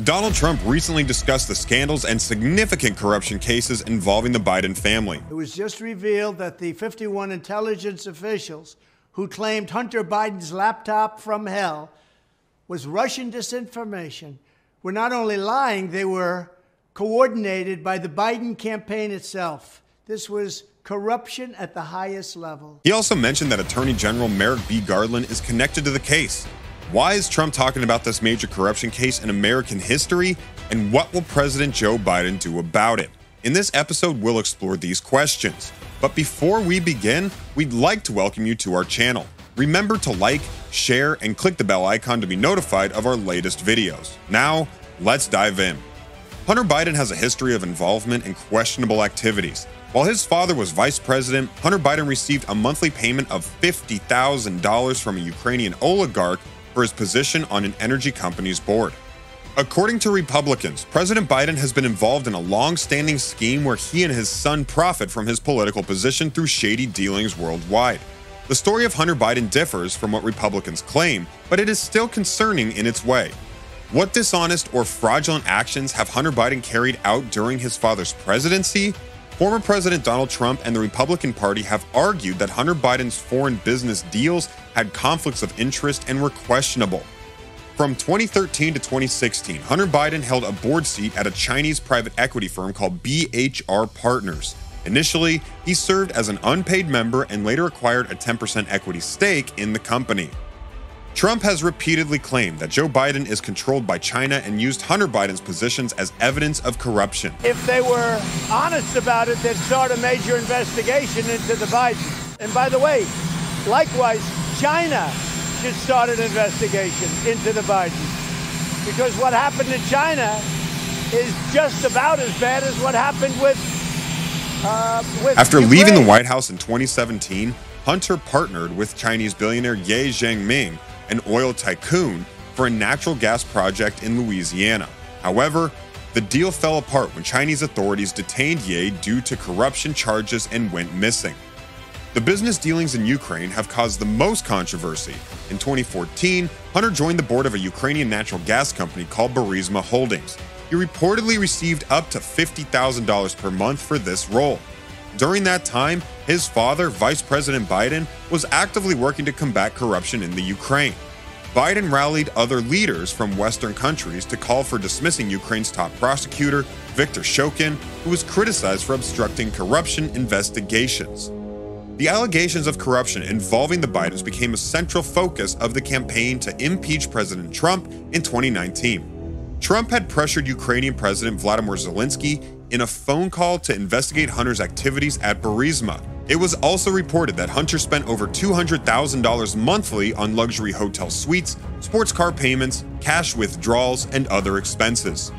Donald Trump recently discussed the scandals and significant corruption cases involving the Biden family. It was just revealed that the 51 intelligence officials who claimed Hunter Biden's laptop from hell was Russian disinformation were not only lying, they were coordinated by the Biden campaign itself. This was corruption at the highest level. He also mentioned that Attorney General Merrick B. Garland is connected to the case. Why is Trump talking about this major corruption case in American history, and what will President Joe Biden do about it? In this episode, we'll explore these questions. But before we begin, we'd like to welcome you to our channel. Remember to like, share, and click the bell icon to be notified of our latest videos. Now, let's dive in. Hunter Biden has a history of involvement in questionable activities. While his father was vice president, Hunter Biden received a monthly payment of $50,000 from a Ukrainian oligarch for his position on an energy company's board. According to Republicans, President Biden has been involved in a long-standing scheme where he and his son profit from his political position through shady dealings worldwide. The story of Hunter Biden differs from what Republicans claim, but it is still concerning in its way. What dishonest or fraudulent actions have Hunter Biden carried out during his father's presidency? Former President Donald Trump and the Republican Party have argued that Hunter Biden's foreign business deals had conflicts of interest and were questionable. From 2013 to 2016, Hunter Biden held a board seat at a Chinese private equity firm called BHR Partners. Initially, he served as an unpaid member and later acquired a 10% equity stake in the company. Trump has repeatedly claimed that Joe Biden is controlled by China and used Hunter Biden's positions as evidence of corruption. If they were honest about it, they'd start a major investigation into the Bidens. And by the way, likewise, China should start an investigation into the Bidens. Because what happened in China is just about as bad as what happened with After Ukraine. leaving the White House in 2017, Hunter partnered with Chinese billionaire Ye Jianming, an oil tycoon, for a natural gas project in Louisiana. However, the deal fell apart when Chinese authorities detained Ye due to corruption charges and went missing. The business dealings in Ukraine have caused the most controversy. In 2014, Hunter joined the board of a Ukrainian natural gas company called Burisma Holdings. He reportedly received up to $50,000 per month for this role. During that time, his father, Vice President Biden, was actively working to combat corruption in the Ukraine. Biden rallied other leaders from Western countries to call for dismissing Ukraine's top prosecutor, Viktor Shokin, who was criticized for obstructing corruption investigations. The allegations of corruption involving the Bidens became a central focus of the campaign to impeach President Trump in 2019. Trump had pressured Ukrainian President Vladimir Zelensky in a phone call to investigate Hunter's activities at Burisma. It was also reported that Hunter spent over $200,000 monthly on luxury hotel suites, sports car payments, cash withdrawals, and other expenses.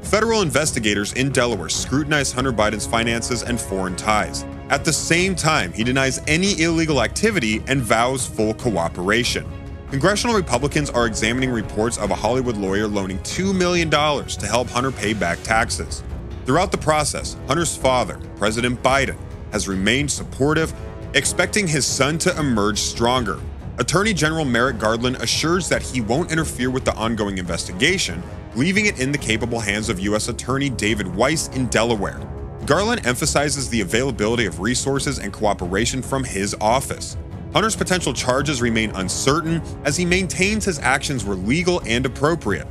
Federal investigators in Delaware scrutinized Hunter Biden's finances and foreign ties. At the same time, he denies any illegal activity and vows full cooperation. Congressional Republicans are examining reports of a Hollywood lawyer loaning $2 million to help Hunter pay back taxes. Throughout the process, Hunter's father, President Biden, has remained supportive, expecting his son to emerge stronger. Attorney General Merrick Garland assures that he won't interfere with the ongoing investigation, leaving it in the capable hands of U.S. Attorney David Weiss in Delaware. Garland emphasizes the availability of resources and cooperation from his office. Hunter's potential charges remain uncertain as he maintains his actions were legal and appropriate.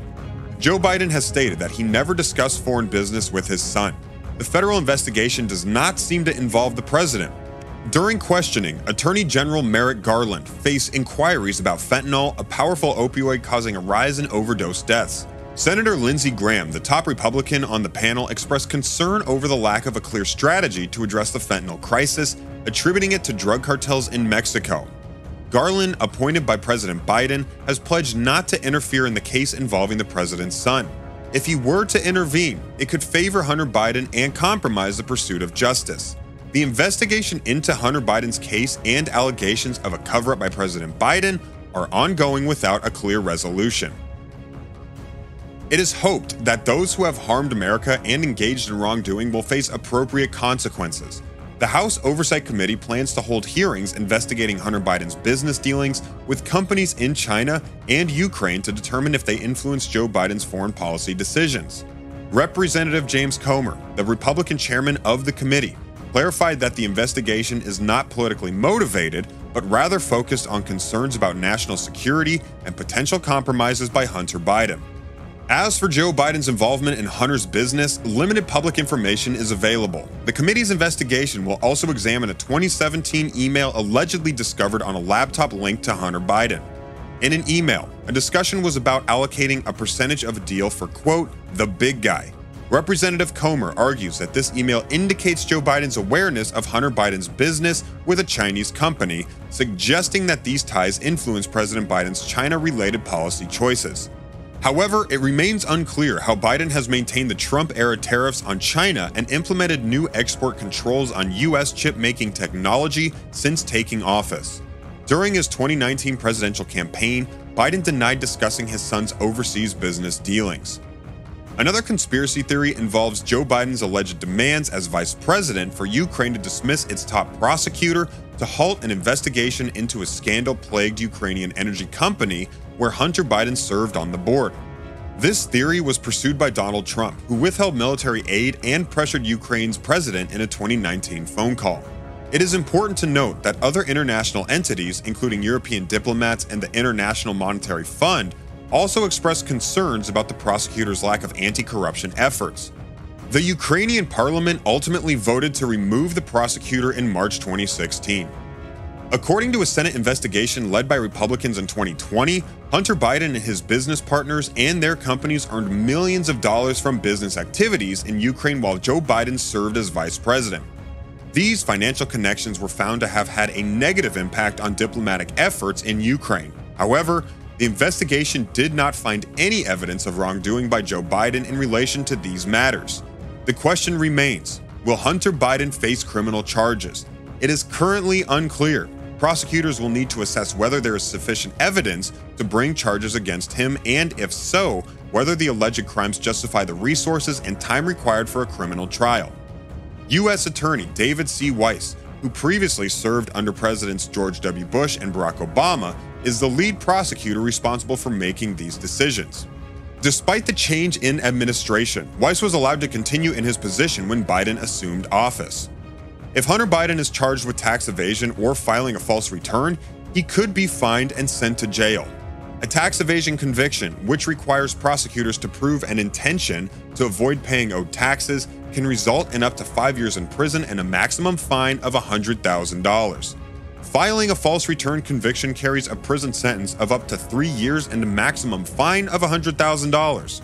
Joe Biden has stated that he never discussed foreign business with his son. The federal investigation does not seem to involve the president. During questioning, Attorney General Merrick Garland faced inquiries about fentanyl, a powerful opioid causing a rise in overdose deaths. Senator Lindsey Graham, the top Republican on the panel, expressed concern over the lack of a clear strategy to address the fentanyl crisis, attributing it to drug cartels in Mexico. Garland, appointed by President Biden, has pledged not to interfere in the case involving the president's son. If he were to intervene, it could favor Hunter Biden and compromise the pursuit of justice. The investigation into Hunter Biden's case and allegations of a cover-up by President Biden are ongoing without a clear resolution. It is hoped that those who have harmed America and engaged in wrongdoing will face appropriate consequences. The House Oversight Committee plans to hold hearings investigating Hunter Biden's business dealings with companies in China and Ukraine to determine if they influenced Joe Biden's foreign policy decisions. Representative James Comer, the Republican chairman of the committee, clarified that the investigation is not politically motivated, but rather focused on concerns about national security and potential compromises by Hunter Biden. As for Joe Biden's involvement in Hunter's business, limited public information is available. The committee's investigation will also examine a 2017 email allegedly discovered on a laptop linked to Hunter Biden. In an email, a discussion was about allocating a percentage of a deal for, quote, the big guy. Representative Comer argues that this email indicates Joe Biden's awareness of Hunter Biden's business with a Chinese company, suggesting that these ties influence President Biden's China-related policy choices. However, it remains unclear how Biden has maintained the Trump-era tariffs on China and implemented new export controls on U.S. chip-making technology since taking office. During his 2019 presidential campaign, Biden denied discussing his son's overseas business dealings. Another conspiracy theory involves Joe Biden's alleged demands as vice president for Ukraine to dismiss its top prosecutor to halt an investigation into a scandal-plagued Ukrainian energy company where Hunter Biden served on the board. This theory was pursued by Donald Trump, who withheld military aid and pressured Ukraine's president in a 2019 phone call. It is important to note that other international entities, including European diplomats and the International Monetary Fund, also expressed concerns about the prosecutor's lack of anti-corruption efforts. The Ukrainian parliament ultimately voted to remove the prosecutor in March 2016. According to a Senate investigation led by Republicans in 2020, Hunter Biden and his business partners and their companies earned millions of dollars from business activities in Ukraine while Joe Biden served as vice president. These financial connections were found to have had a negative impact on diplomatic efforts in Ukraine. However, the investigation did not find any evidence of wrongdoing by Joe Biden in relation to these matters. The question remains, will Hunter Biden face criminal charges? It is currently unclear. Prosecutors will need to assess whether there is sufficient evidence to bring charges against him, and if so, whether the alleged crimes justify the resources and time required for a criminal trial. U.S. Attorney David C. Weiss, who previously served under Presidents George W. Bush and Barack Obama, is the lead prosecutor responsible for making these decisions. Despite the change in administration, Weiss was allowed to continue in his position when Biden assumed office. If Hunter Biden is charged with tax evasion or filing a false return, he could be fined and sent to jail. A tax evasion conviction, which requires prosecutors to prove an intention to avoid paying owed taxes, can result in up to 5 years in prison and a maximum fine of $100,000. Filing a false return conviction carries a prison sentence of up to 3 years and a maximum fine of $100,000.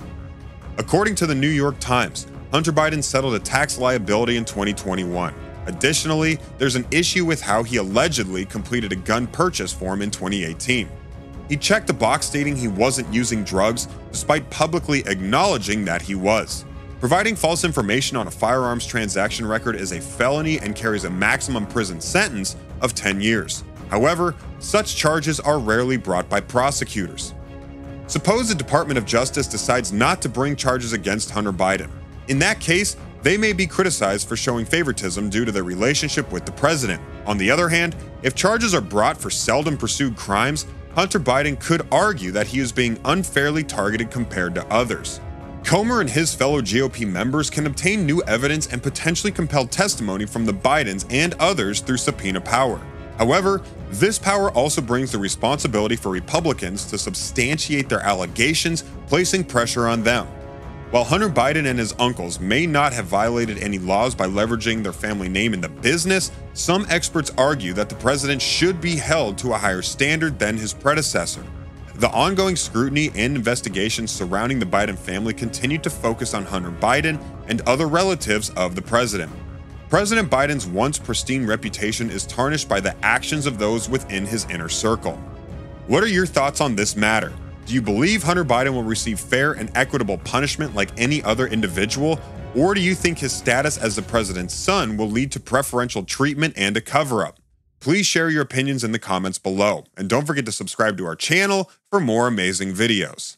According to the New York Times, Hunter Biden settled a tax liability in 2021. Additionally, there's an issue with how he allegedly completed a gun purchase form in 2018. He checked a box stating he wasn't using drugs, despite publicly acknowledging that he was. Providing false information on a firearms transaction record is a felony and carries a maximum prison sentence of 10 years. However, such charges are rarely brought by prosecutors. Suppose the Department of Justice decides not to bring charges against Hunter Biden. In that case, they may be criticized for showing favoritism due to their relationship with the president. On the other hand, if charges are brought for seldom pursued crimes, Hunter Biden could argue that he is being unfairly targeted compared to others. Comer and his fellow GOP members can obtain new evidence and potentially compel testimony from the Bidens and others through subpoena power. However, this power also brings the responsibility for Republicans to substantiate their allegations, placing pressure on them. While Hunter Biden and his uncles may not have violated any laws by leveraging their family name in the business, some experts argue that the president should be held to a higher standard than his predecessor. The ongoing scrutiny and investigations surrounding the Biden family continue to focus on Hunter Biden and other relatives of the president. President Biden's once pristine reputation is tarnished by the actions of those within his inner circle. What are your thoughts on this matter? Do you believe Hunter Biden will receive fair and equitable punishment like any other individual, or do you think his status as the president's son will lead to preferential treatment and a cover-up? Please share your opinions in the comments below, and don't forget to subscribe to our channel for more amazing videos.